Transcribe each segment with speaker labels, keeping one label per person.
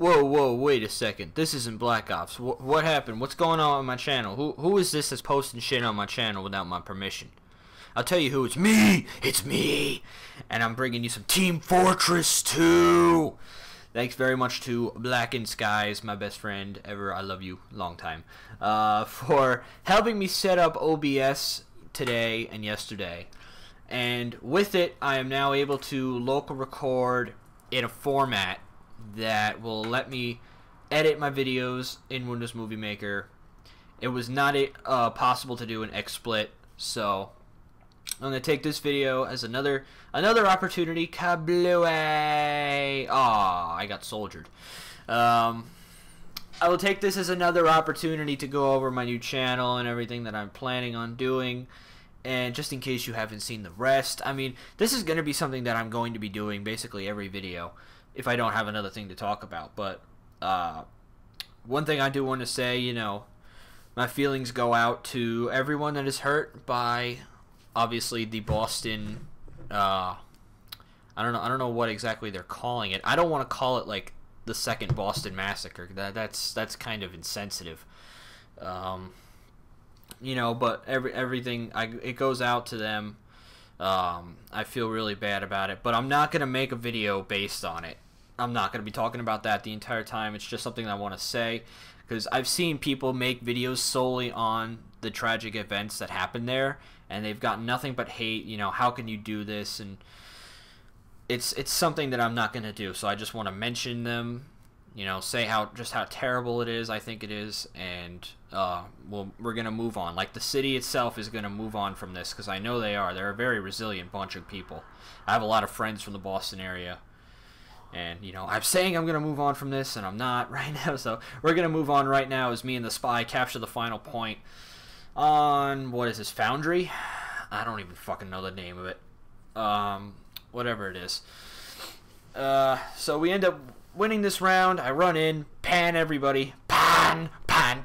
Speaker 1: Whoa, wait a second. This isn't Black Ops. What happened? What's going on my channel? Who is this that's posting shit on my channel without my permission? I'll tell you who. It's me! It's me! And I'm bringing you some Team Fortress 2! Thanks very much to Blackened Skies, my best friend ever. I love you. Long time. For helping me set up OBS today and yesterday. And with it, I am now able to local record in a format that will let me edit my videos in Windows Movie Maker. It was not possible to do in XSplit, so I'm going to take this video as another opportunity. Kablooey! Aw, I got soldiered. I will take this as another opportunity to go over my new channel and everything that I'm planning on doing. And just in case you haven't seen the rest, I mean, this is going to be something that I'm going to be doing basically every video if I don't have another thing to talk about. But one thing I do want to say, you know, my feelings go out to everyone that is hurt by obviously the Boston I don't know what exactly they're calling it. I don't want to call it like the second Boston massacre. That's kind of insensitive. You know, but everything it goes out to them. I feel really bad about it, but I'm not going to make a video based on it. I'm not going to be talking about that the entire time. It's just something I want to say because I've seen people make videos solely on the tragic events that happened there, and they've got nothing but hate. You know, how can you do this? And it's something that I'm not going to do. So I just want to mention them. You know, say how terrible it is. I think it is, and we're gonna move on. Like the city itself is gonna move on from this because I know they are. They're a very resilient bunch of people. I have a lot of friends from the Boston area, and you know, I'm saying I'm gonna move on from this, and I'm not right now. So we're gonna move on right now as me and the spy capture the final point on what is this, Foundry? I don't even fucking know the name of it. Whatever it is. So we end up winning this round. I run in, pan everybody, pan,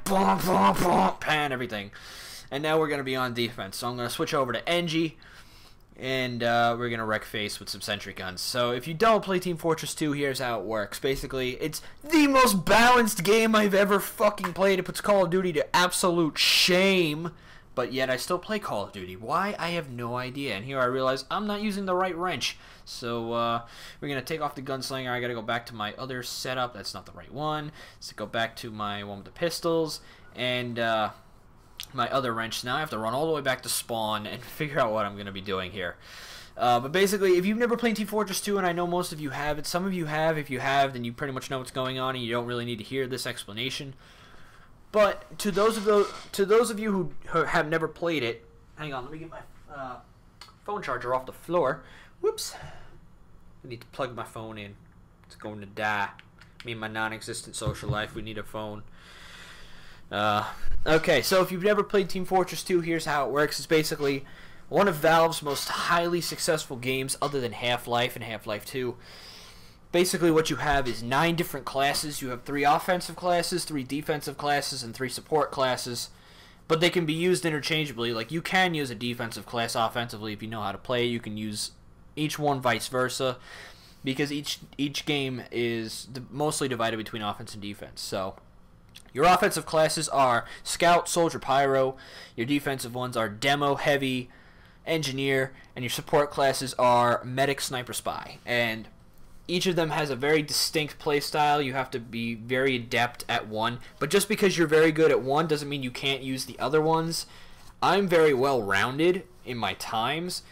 Speaker 1: boom, boom, boom, pan everything. And now we're going to be on defense. So I'm going to switch over to Engy, and we're going to wreck face with some sentry guns. So if you don't play Team Fortress 2, here's how it works. Basically, it's the most balanced game I've ever fucking played. It puts Call of Duty to absolute shame. But yet I still play Call of Duty. Why? I have no idea. And here I realize I'm not using the right wrench. So we're going to take off the gunslinger. I got to go back to my other setup. That's not the right one. So go back to my one with the pistols. And my other wrench. Now I have to run all the way back to spawn and figure out what I'm going to be doing here. But basically, if you've never played Team Fortress 2, and I know most of you have it, some of you have. If you have, then you pretty much know what's going on, and you don't really need to hear this explanation. But to those of you who have never played it, hang on, let me get my phone charger off the floor. Whoops! I need to plug my phone in. It's going to die. Me and my non-existent social life. We need a phone. Okay, so if you've never played Team Fortress 2, here's how it works. It's basically one of Valve's most highly successful games, other than Half-Life and Half-Life 2. Basically what you have is 9 different classes. You have 3 offensive classes, 3 defensive classes, and 3 support classes. But they can be used interchangeably. Like, you can use a defensive class offensively if you know how to play. You can use each one vice versa. Because each game is mostly divided between offense and defense. So, your offensive classes are Scout, Soldier, Pyro. Your defensive ones are Demo, Heavy, Engineer. And your support classes are Medic, Sniper, Spy. And each of them has a very distinct play style. You have to be very adept at one. But just because you're very good at one doesn't mean you can't use the other ones. I'm very well-rounded in my times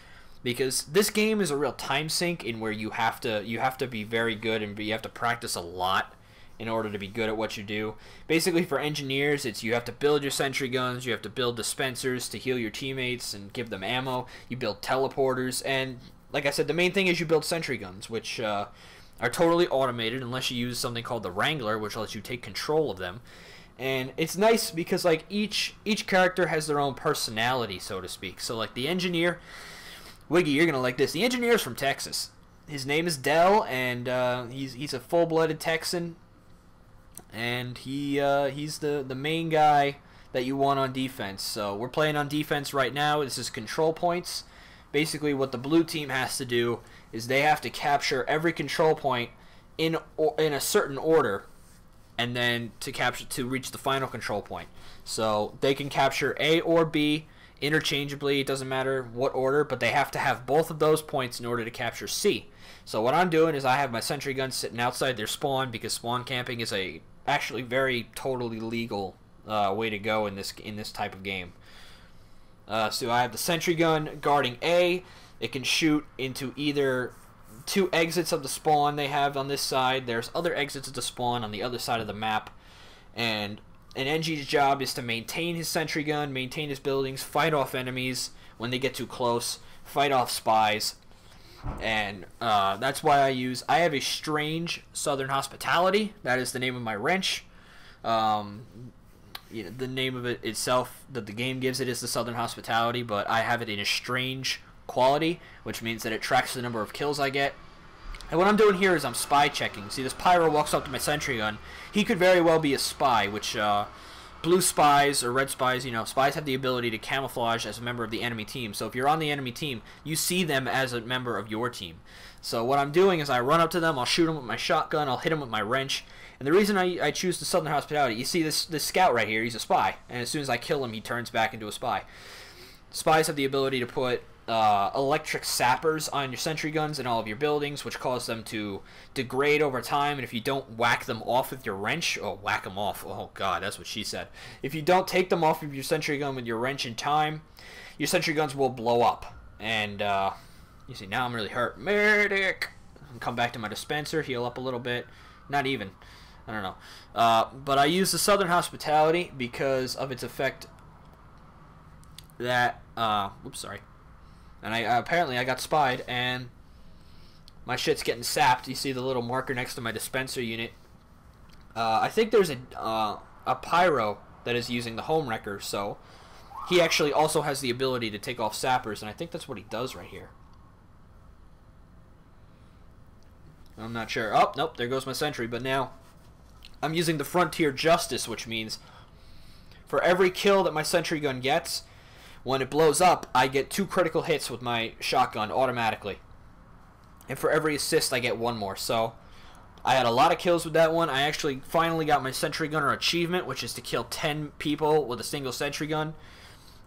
Speaker 1: because this game is a real time sink in where you have to be very good and you have to practice a lot in order to be good at what you do. Basically for engineers, it's you have to build your sentry guns, you have to build dispensers to heal your teammates and give them ammo, you build teleporters, and like I said, the main thing is you build sentry guns, which are totally automated unless you use something called the Wrangler, which lets you take control of them. And it's nice because like each character has their own personality, so to speak. So like the engineer, Wiggy, you're gonna like this. The engineer is from Texas. His name is Dell, and he's a full-blooded Texan, and he's the main guy that you want on defense. So we're playing on defense right now. This is control points. Basically what the blue team has to do is they have to capture every control point in a certain order and then to reach the final control point. So they can capture A or B interchangeably. It doesn't matter what order, but they have to have both of those points in order to capture C. So what I'm doing is I have my sentry gun sitting outside their spawn, because spawn camping is actually very totally legal way to go in this type of game. So I have the sentry gun guarding A. It can shoot into either 2 exits of the spawn they have on this side. There's other exits of the spawn on the other side of the map. And Engy's job is to maintain his sentry gun, maintain his buildings, fight off enemies when they get too close, fight off spies. And that's why I have a strange Southern Hospitality. That is the name of my wrench. The name of it itself that the game gives it is the Southern Hospitality, but I have it in a strange quality, which means that it tracks the number of kills I get. And what I'm doing here is I'm spy checking. See, this pyro walks up to my sentry gun. He could very well be a spy, which blue spies or red spies, spies have the ability to camouflage as a member of the enemy team. So if you're on the enemy team, you see them as a member of your team. So what I'm doing is I run up to them, I'll shoot them with my shotgun, I'll hit them with my wrench. And the reason I choose the Southern Hospitality, you see this scout right here, he's a spy. And as soon as I kill him, he turns back into a spy. Spies have the ability to put electric sappers on your sentry guns in all of your buildings, which cause them to degrade over time. And if you don't whack them off with your wrench, whack them off, oh god, that's what she said. If you don't take them off of your sentry gun with your wrench in time, your sentry guns will blow up. And you see, now I'm really hurt. Medic! Come back to my dispenser, heal up a little bit. Not even. I don't know. But I use the Southern Hospitality because of its effect that, oops, sorry. And apparently I got spied, and my shit's getting sapped. You see the little marker next to my dispenser unit. I think there's a pyro that is using the home wrecker, so he actually also has the ability to take off sappers, and I think that's what he does right here. I'm not sure. Oh, nope, there goes my sentry, but now I'm using the Frontier Justice, which means for every kill that my sentry gun gets, when it blows up, I get 2 critical hits with my shotgun automatically. And for every assist, I get 1 more. So I had a lot of kills with that one. I actually finally got my sentry gunner achievement, which is to kill 10 people with a single sentry gun.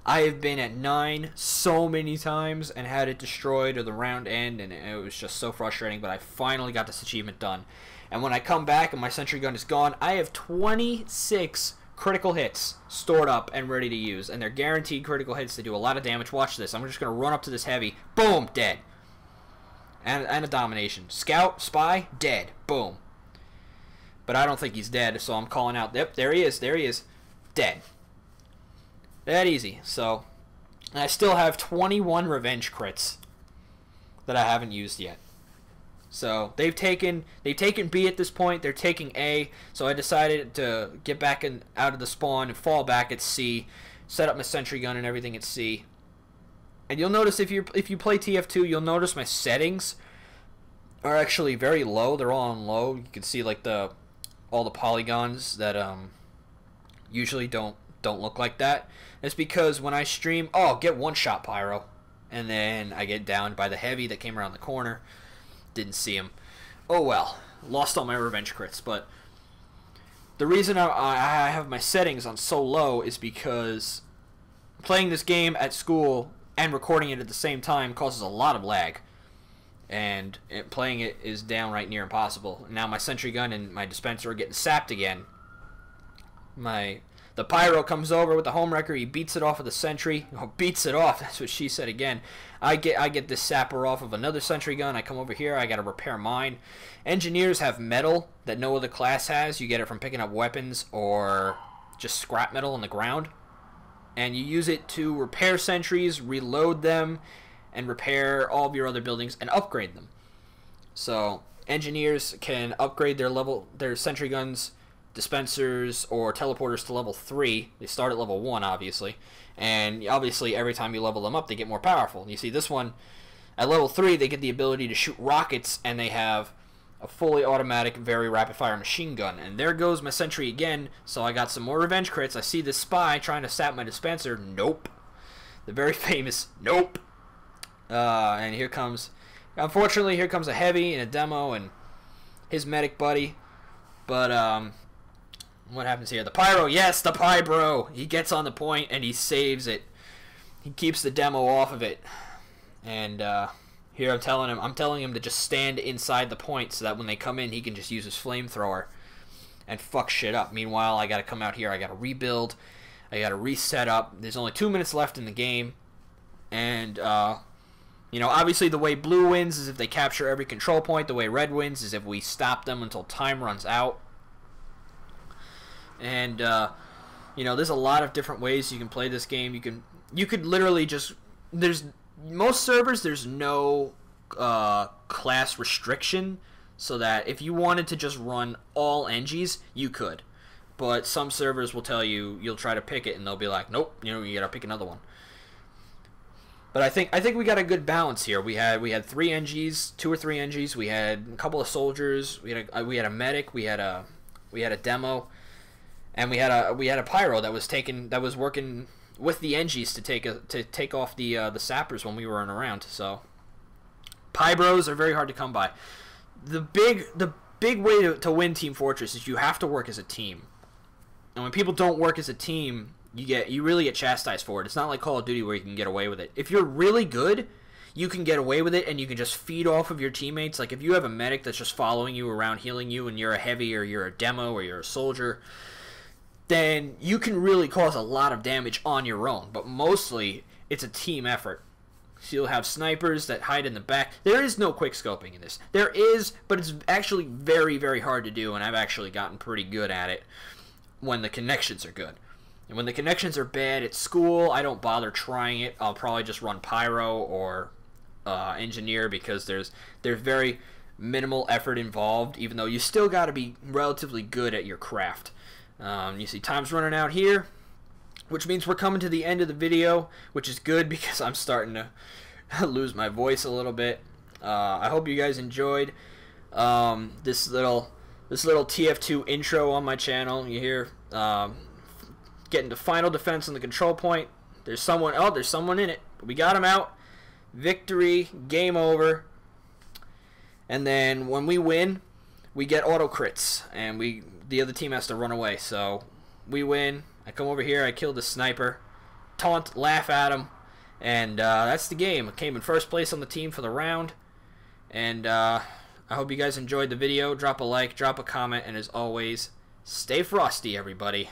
Speaker 1: I have been at 9 so many times and had it destroyed or the round end, and it was just so frustrating, but I finally got this achievement done. And when I come back and my sentry gun is gone, I have 26 critical hits stored up and ready to use, and they're guaranteed critical hits. They do a lot of damage. Watch this. I'm just going to run up to this heavy. Boom, dead. And a domination. Scout, spy, dead. Boom. But I don't think he's dead, so I'm calling out. Yep, there he is. There he is. Dead. That easy. So, and I still have 21 revenge crits that I haven't used yet. So they've taken B at this point. They're taking A. So I decided to get back out of the spawn and fall back at C. Set up my sentry gun and everything at C. And you'll notice if you play TF2, you'll notice my settings are actually very low. They're all on low. You can see like all the polygons that usually don't look like that. It's because when I stream, get one shot pyro, and then I get downed by the heavy that came around the corner. Didn't see him. Oh well, lost all my revenge crits. But the reason I have my settings on so low is because playing this game at school and recording it at the same time causes a lot of lag, and playing it is downright near impossible. Now my sentry gun and my dispenser are getting sapped again. The pyro comes over with the home wrecker. He beats it off of the sentry. Beats it off. That's what she said again. I get this sapper off of another sentry gun. I come over here. I got to repair mine. Engineers have metal that no other class has. You get it from picking up weapons or just scrap metal on the ground. And you use it to repair sentries, reload them, and repair all of your other buildings and upgrade them. So engineers can upgrade their sentry guns, dispensers, or teleporters to level 3. They start at level 1, obviously, and obviously every time you level them up they get more powerful. You see this one at level 3, they get the ability to shoot rockets, and they have a fully automatic, very rapid fire machine gun. And there goes my sentry again. So I got some more revenge crits. I see this spy trying to sap my dispenser. Nope. The very famous nope. And here comes, unfortunately, here comes a heavy and a demo and his medic buddy. But What happens here? The pyro. Yes, the pyro. He gets on the point and he saves it. He keeps the demo off of it. And here I'm telling him to just stand inside the point so that when they come in, he can just use his flamethrower and fuck shit up. Meanwhile, I gotta come out here. I gotta rebuild. I gotta reset up. There's only 2 minutes left in the game, and you know, obviously the way blue wins is if they capture every control point. The way red wins is if we stop them until time runs out. And you know, there's a lot of different ways you can play this game. You could literally just most servers there's no class restriction, so that if you wanted to just run all Engys, you could. But some servers will tell you you'll try to pick it and they'll be like, nope, you know, you gotta pick another one. But I think we got a good balance here. We had 3 Engys, 2 or 3 Engys. We had a couple of soldiers. We had a medic. We had a demo, and we had a pyro that was working with the Engys to take off the sappers when we weren't around. So pyros are very hard to come by. The big way to win Team Fortress is you have to work as a team. And when people don't work as a team, you really get chastised for it. It's not like Call of Duty where you can get away with it. If you're really good, you can get away with it and you can just feed off of your teammates. Like if you have a medic that's just following you around healing you and you're a heavy or you're a demo or you're a soldier, then you can really cause a lot of damage on your own. But mostly, it's a team effort. So you'll have snipers that hide in the back. There is no quick scoping in this. There is, but it's actually very, very hard to do, and I've actually gotten pretty good at it when the connections are good. And when the connections are bad at school, I don't bother trying it. I'll probably just run pyro or engineer because there's very minimal effort involved, even though you still got to be relatively good at your craft. You see time's running out here, which means we're coming to the end of the video, which is good because I'm starting to lose my voice a little bit. I hope you guys enjoyed this little TF2 intro on my channel. You hear getting to final defense on the control point. There's someone in it. We got him out. Victory, game over. And then when we win, we get auto crits, and the other team has to run away. So we win. I come over here, I kill the sniper, taunt, laugh at him, and that's the game. I came in first place on the team for the round, and I hope you guys enjoyed the video. Drop a like, drop a comment, and as always, stay frosty, everybody.